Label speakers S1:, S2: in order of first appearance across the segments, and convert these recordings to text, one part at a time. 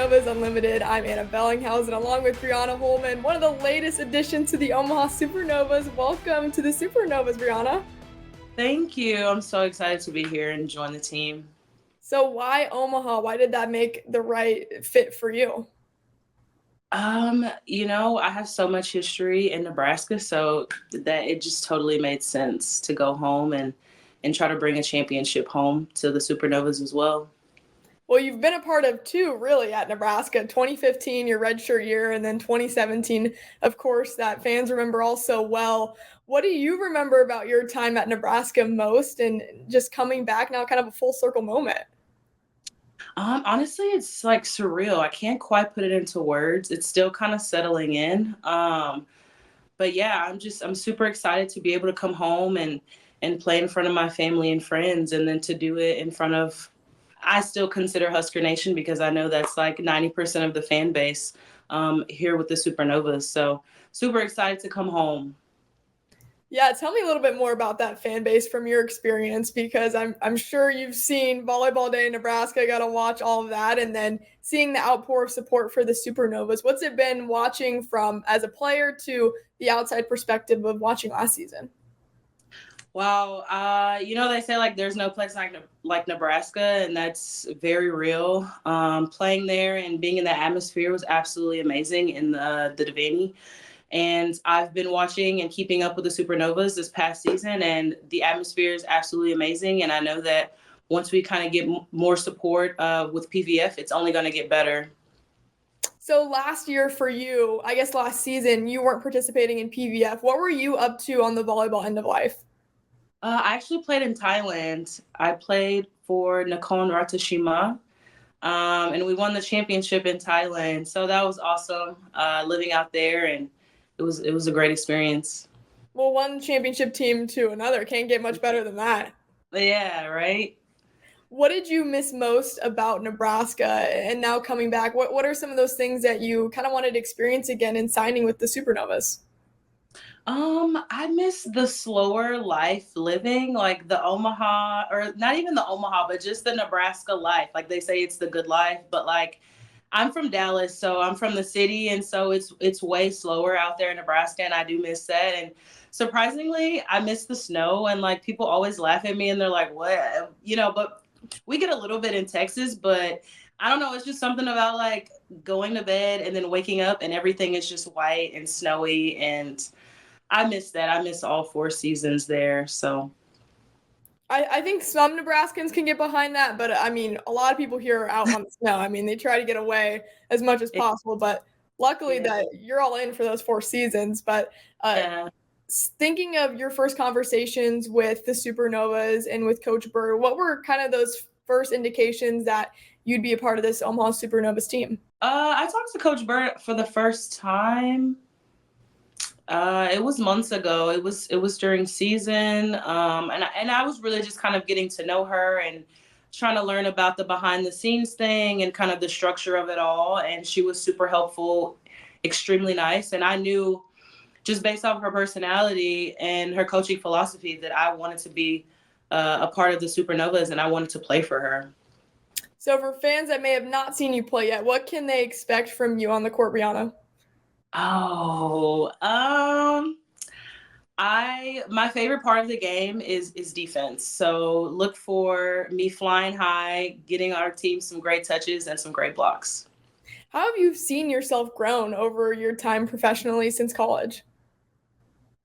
S1: Supernovas Unlimited. I'm Anna Bellinghausen along with Briana Holman, one of the latest additions to the Omaha Supernovas. Welcome to the Supernovas, Briana.
S2: Thank you. I'm so excited to be here and join the team.
S1: So why Omaha? Why did that make the right fit for you?
S2: I have so much history in Nebraska, so that it just totally made sense to go home and try to bring a championship home to the Supernovas as well.
S1: Well, you've been a part of two really at Nebraska, 2015, your redshirt year, and then 2017, of course, that fans remember all so well. What do you remember about your time at Nebraska most and just coming back now, kind of a full circle moment?
S2: Honestly, it's like surreal. I can't quite put it into words. It's still kind of settling in. But yeah, I'm super excited to be able to come home and play in front of my family and friends, and then to do it in front of, I still consider Husker Nation because I know that's like 90% of the fan base here with the Supernovas. So super excited to come home.
S1: Yeah, tell me a little bit more about that fan base from your experience because I'm sure you've seen Volleyball Day in Nebraska, got to watch all of that, and then seeing the outpour of support for the Supernovas. What's it been watching from as a player to the outside perspective of watching last season?
S2: Wow, they say like there's no place like Nebraska, and that's very real. Playing there and being in that atmosphere was absolutely amazing in the Devaney. And I've been watching and keeping up with the Supernovas this past season, and the atmosphere is absolutely amazing. And I know that once we kind of get more support with PVF, it's only going to get better.
S1: So last year for you, I guess last season, you weren't participating in PVF. What were you up to on the volleyball end of life?
S2: I actually played in Thailand. I played for Nakhon Ratchasima, and we won the championship in Thailand. So that was awesome, living out there, and it was a great experience.
S1: Well, one championship team to another can't get much better than that.
S2: Yeah, right.
S1: What did you miss most about Nebraska and now coming back? What are some of those things that you kind of wanted to experience again in signing with the Supernovas?
S2: I miss the slower life living, like the Omaha, or not even the Omaha, but just the Nebraska life. Like they say it's the good life, but like I'm from Dallas, so I'm from the city, and so it's way slower out there in Nebraska, and I do miss that. And surprisingly, I miss the snow, and like people always laugh at me, and they're like, "What?" But we get a little bit in Texas, but I don't know. It's just something about like going to bed and then waking up, and everything is just white and snowy, and I miss that. I miss all four seasons there. So
S1: I think some Nebraskans can get behind that, but I mean, a lot of people here are out on the snow. I mean, they try to get away as much as
S2: it,
S1: possible, but luckily
S2: yeah,
S1: that you're all in for those four seasons. But uh,
S2: yeah.
S1: thinking of your first conversations with the Supernovas and with Coach Bird, what were kind of those first indications that you'd be a part of this Omaha Supernovas team?
S2: I talked to Coach Burt for the first time. It was months ago. It was during season, and I was really just kind of getting to know her and trying to learn about the behind the scenes thing and kind of the structure of it all. And she was super helpful, extremely nice, and I knew just based off her personality and her coaching philosophy that I wanted to be a part of the Supernovas and I wanted to play for her.
S1: So, for fans that may have not seen you play yet, what can they expect from you on the court, Brianna?
S2: Oh, I my favorite part of the game is defense. So look for me flying high, getting our team some great touches and some great blocks.
S1: How have you seen yourself grown over your time professionally since college?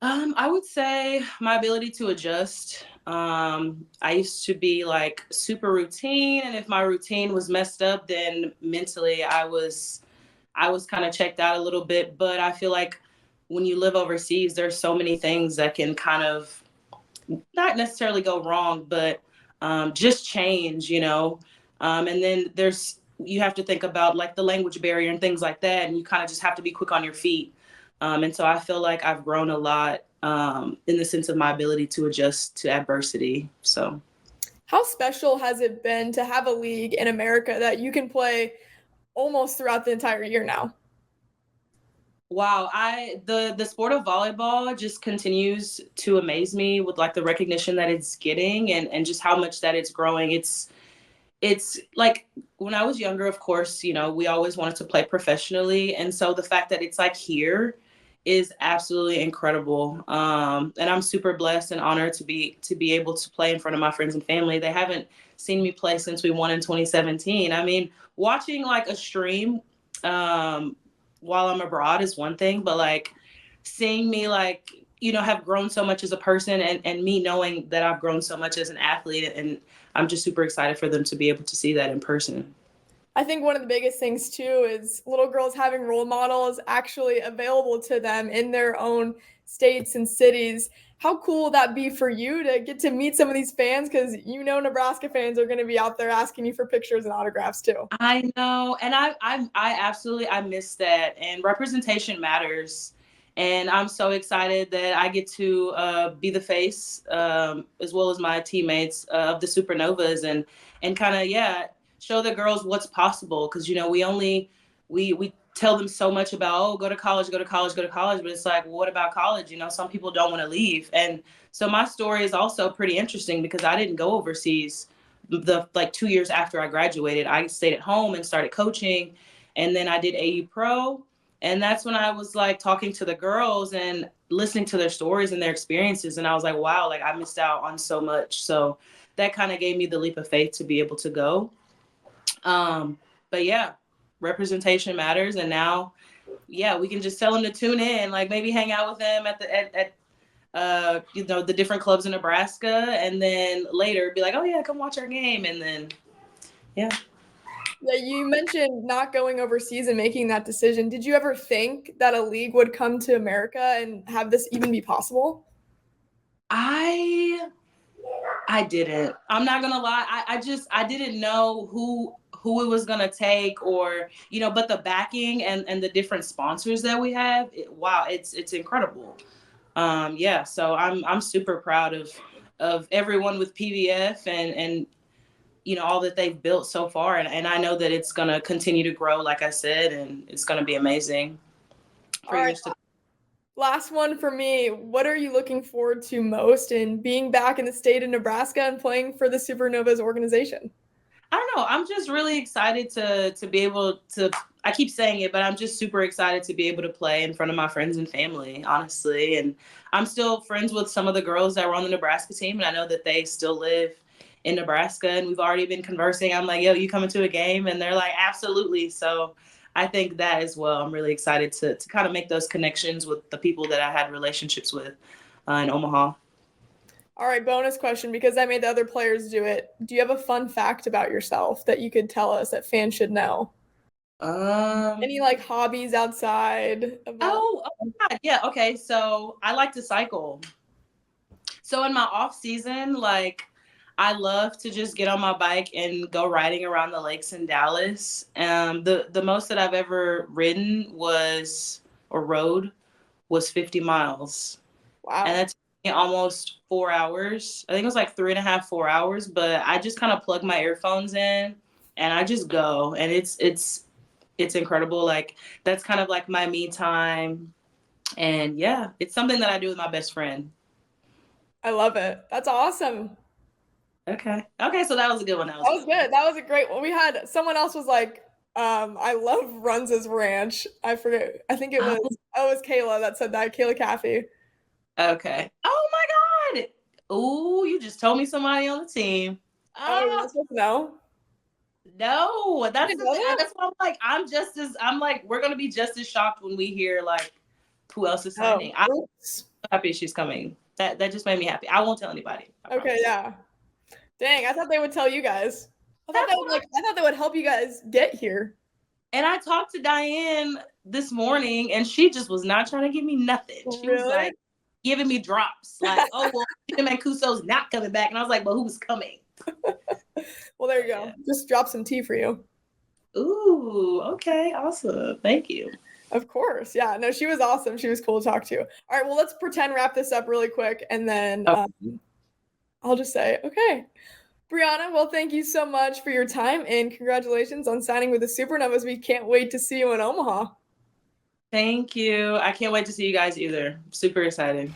S2: I would say my ability to adjust. I used to be like super routine, and if my routine was messed up, then mentally I was kind of checked out a little bit. But I feel like when you live overseas, there's so many things that can kind of not necessarily go wrong, but just change, and then you have to think about like the language barrier and things like that, and you kind of just have to be quick on your feet. And so I feel like I've grown a lot in the sense of my ability to adjust to adversity. So.
S1: How special has it been to have a league in America that you can play almost throughout the entire year now?
S2: Wow, the sport of volleyball just continues to amaze me with like the recognition that it's getting and just how much that it's growing. it's like when I was younger, of course, you know, we always wanted to play professionally. And so the fact that it's like here is absolutely incredible. And I'm super blessed and honored to be able to play in front of my friends and family. They haven't seen me play since we won in 2017. I mean, watching like a stream while I'm abroad is one thing, but like seeing me like, you know, have grown so much as a person, and me knowing that I've grown so much as an athlete, and I'm just super excited for them to be able to see that in person.
S1: I think one of the biggest things too is little girls having role models actually available to them in their own states and cities. How cool would that be for you to get to meet some of these fans? Because you know Nebraska fans are going to be out there asking you for pictures and autographs too.
S2: I know, and I absolutely I miss that, and representation matters. And I'm so excited that I get to be the face, as well as my teammates of the Supernovas, and kind of show the girls what's possible. Because you know we tell them so much about, oh, go to college, go to college, go to college, but it's like, well, what about college? You know, some people don't want to leave, and so my story is also pretty interesting because I didn't go overseas. The like 2 years after I graduated, I stayed at home and started coaching, and then I did AU Pro, and that's when I was like talking to the girls and listening to their stories and their experiences, and I was like, wow, like I missed out on so much. So that kind of gave me the leap of faith to be able to go. But yeah, representation matters, and now we can just tell them to tune in, like maybe hang out with them at you know, the different clubs in Nebraska, and then later be like, oh yeah, come watch our game. And then yeah.
S1: Yeah, you mentioned not going overseas and making that decision. Did you ever think that a league would come to America and have this even be possible?
S2: I didn't. I'm not gonna lie. I didn't know who it was gonna take, or you know, but the backing and the different sponsors that we have, wow, it's incredible. So I'm super proud of everyone with PVF, and you know all that they've built so far, and I know that it's gonna continue to grow, like I said, and it's gonna be amazing
S1: All
S2: for
S1: right,
S2: years to.
S1: last one for me. What are you looking forward to most in being back in the state of Nebraska and playing for the Supernovas organization?
S2: I don't know. I'm just really excited to be able to. I keep saying it, but I'm just super excited to be able to play in front of my friends and family, honestly. And I'm still friends with some of the girls that were on the Nebraska team, and I know that they still live in Nebraska, and we've already been conversing. I'm like, yo, you coming to a game? And they're like, absolutely. So I think that as well. I'm really excited to kind of make those connections with the people that I had relationships with in Omaha.
S1: All right, bonus question because I made the other players do it. Do you have a fun fact about yourself that you could tell us that fans should know? Any
S2: Um,
S1: like hobbies outside of all?
S2: oh God, yeah. Okay, so I like to cycle. So in my off season, like I love to just get on my bike and go riding around the lakes in Dallas. The most that I've ever ridden was or rode was 50 miles, and
S1: Wow.
S2: that took me almost 4 hours. I think it was like 3.5, 4 hours. But I just kind of plug my earphones in and I just go, and it's incredible. Like that's kind of like my me time, and yeah, it's something that I do with my best friend.
S1: I love it. That's awesome.
S2: Okay, so that was a good one. That was
S1: That
S2: a
S1: was
S2: good one.
S1: good. That was a great one. We had someone else was like, I love Runs' Ranch. I forget. I think it was
S2: Oh,
S1: oh, it was Kayla that said that. Kayla Caffey.
S2: okay. Oh my God. Ooh, you just told me somebody on the team.
S1: Oh, you're
S2: Oh
S1: not supposed to know?
S2: no,
S1: You
S2: that's
S1: didn't
S2: the
S1: know
S2: thing.
S1: that?
S2: That's why I'm like, we're gonna be just as shocked when we hear like who else is
S1: Oh,
S2: signing. I'm
S1: oops.
S2: happy she's coming. That just made me happy. I won't tell anybody. I
S1: Okay,
S2: promise.
S1: yeah. Dang, I thought they would tell you guys.
S2: That's what
S1: I thought they would help you guys get here.
S2: And I talked to Diane this morning, and she just was not trying to give me nothing. She was
S1: Really?
S2: like giving me drops, like, "Oh well, Tim and Mancuso's not coming back," and I was like, "But who's coming?"
S1: Well, there
S2: So
S1: you
S2: yeah.
S1: go. Just drop some tea for you.
S2: Ooh, okay, awesome. Thank you.
S1: Of course. Yeah. No, she was awesome. She was cool to talk to. All right. Well, let's pretend wrap this up really quick and then
S2: Oh,
S1: I'll just say, okay. Briana, well, thank you so much for your time and congratulations on signing with the Supernovas. We can't wait to see you in Omaha.
S2: thank you. I can't wait to see you guys either. Super excited.